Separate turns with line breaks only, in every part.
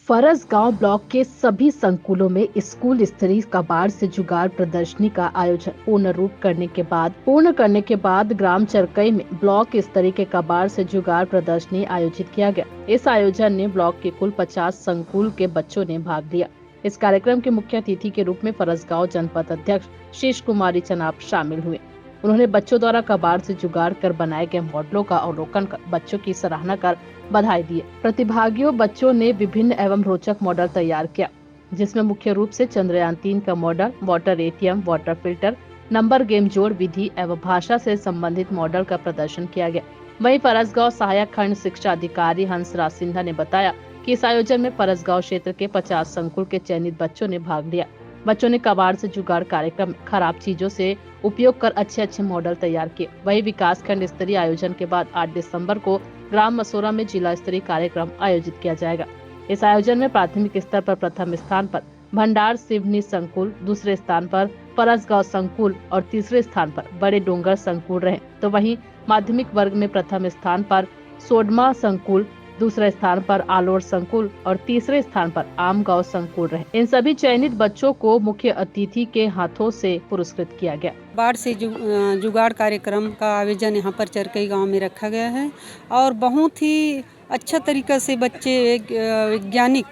Farasgaon block के सभी संकुलों में स्कूल स्तरीय कबाड़ से जुगाड़ प्रदर्शनी का आयोजन पूर्ण करने के बाद ग्राम चरकई में ब्लॉक स्तरीय के कबाड़ से जुगाड़ प्रदर्शनी आयोजित किया गया। इस आयोजन ने ब्लॉक के कुल 50 संकुल के बच्चों ने भाग लिया। इस कार्यक्रम के मुख्य अतिथि के रूप में फरसगांव जनपद अध्यक्ष शीश कुमारी चनाब शामिल हुए। उन्होंने बच्चों द्वारा कबाड़ से जुगाड़ कर बनाए गए मॉडलों का अवलोकन कर बच्चों की सराहना कर बधाई दी। प्रतिभागियों बच्चों ने विभिन्न एवं रोचक मॉडल तैयार किया, जिसमें मुख्य रूप से चंद्रयान 3 का model, water ATM, water filter, number game जोड़ विधि एवं भाषा से संबंधित मॉडल का प्रदर्शन किया गया। वहीं फरसगांव सहायक खंड शिक्षा अधिकारी हंसराज सिन्हा ने बताया कि इस आयोजन में फरसगांव क्षेत्र के 50 संकुल के चयनित बच्चों ने भाग लिया। बच्चों ने कबाड़ से जुगाड़ कार्यक्रम में खराब चीजों से उपयोग कर अच्छे मॉडल तैयार किए। वहीं विकास खंड स्तरीय आयोजन के बाद 8 दिसंबर को ग्राम मसोरा में जिला स्तरीय कार्यक्रम आयोजित किया जाएगा। इस आयोजन में प्राथमिक स्तर पर प्रथम स्थान पर भंडार सिवनी संकुल, दूसरे स्थान पर फरसगांव संकुल और तीसरे स्थान पर बड़े डोंगर संकुल रहे। तो वहीं माध्यमिक वर्ग में प्रथम स्थान पर सोडमा संकुल, दूसरे स्थान पर आलोर संकुल और तीसरे स्थान पर आमगांव संकुल रहे। इन सभी चयनित बच्चों को मुख्य अतिथि के हाथों से पुरस्कृत किया गया।
बाढ़ से जुगाड़ कार्यक्रम का आयोजन यहाँ पर चरकई गांव में रखा गया है और बहुत ही अच्छा तरीका से बच्चे वैज्ञानिक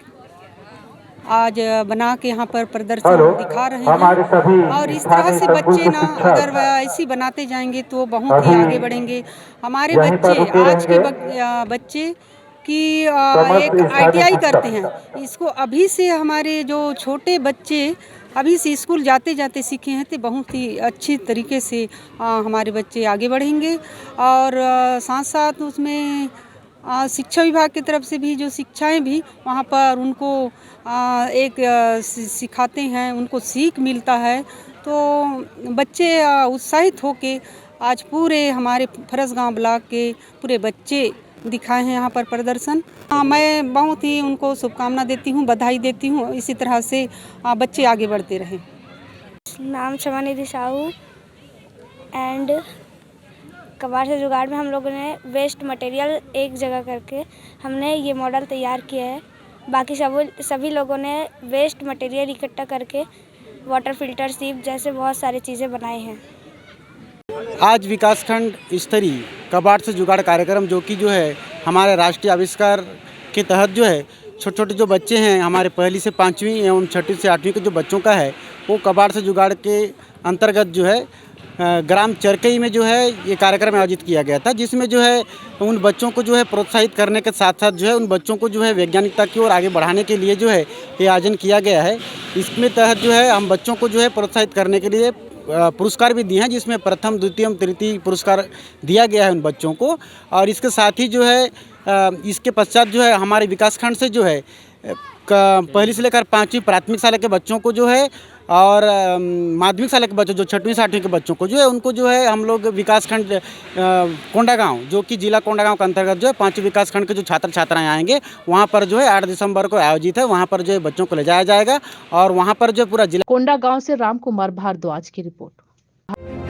आज बना के यहाँ पर प्रदर्शन दिखा रहे हैं और इस तरह से बच्चे ना अगर ऐसी बनाते जाएंगे तो बहुत ही आगे बढ़ेंगे। हमारे बच्चे आज के बच्चे कि एक आईटीआई करते हैं, इसको अभी से हमारे जो छोटे बच्चे अभी से स्कूल जाते जाते सीखे हैं तो बहुत ही अच्छी तरीके से हमारे बच्चे आगे बढ़ेंगे। और साथ साथ उसमें शिक्षा विभाग की तरफ से भी जो शिक्षाएं भी वहाँ पर उनको एक सिखाते हैं, उनको सीख मिलता है, तो बच्चे उत्साहित होके आज पूरे हमारे फरसगांव ब्लॉक के पूरे बच्चे दिखाए हैं यहाँ पर प्रदर्शन। मैं बहुत ही उनको शुभकामना देती हूँ, बधाई देती हूँ। इसी तरह से बच्चे आगे बढ़ते रहें।
नाम शमानिधि साहू एंड कबाड़ से जुगाड़ में हम लोगों ने वेस्ट मटेरियल एक जगह करके हमने ये मॉडल तैयार किया है। बाकी सभी लोगों ने वेस्ट मटेरियल इकट्ठा करके वाटर फिल्टर, सीप जैसे बहुत सारी चीज़ें बनाए हैं।
आज विकासखंड स्तरीय कबाड़ से जुगाड़ कार्यक्रम जो कि है हमारे राष्ट्रीय आविष्कार के तहत छोटे छोटे जो बच्चे हैं हमारे पहली से 5वीं एवं 6वीं से 8वीं के जो बच्चों का है वो कबाड़ से जुगाड़ के अंतर्गत ग्राम चरकई में ये कार्यक्रम आयोजित किया गया था, जिसमें उन बच्चों को प्रोत्साहित करने के साथ साथ उन बच्चों को वैज्ञानिकता की ओर आगे बढ़ाने के लिए ये आयोजन किया गया है। इसमें तहत हम बच्चों को प्रोत्साहित करने के लिए पुरस्कार भी दिए हैं, जिसमें प्रथम, द्वितीय, तृतीय पुरस्कार दिया गया है उन बच्चों को। और इसके साथ ही इसके पश्चात हमारे विकासखंड से पहली से लेकर 5वीं प्राथमिक शाला के बच्चों को और माध्यमिक शाला के बच्चों जो 6वीं 7वीं के बच्चों को उनको हम लोग विकासखंड कोंडागांव जो कि जिला कोंडागांव के अंतर्गत 5वीं विकासखंड के जो छात्र छात्राएं आएंगे वहां पर 8 दिसंबर को आयोजित है, वहां पर बच्चों को ले जाया जाएगा और वहां पर पूरा जिला।
कोंडागांव से राम कुमार भारद्वाज की रिपोर्ट।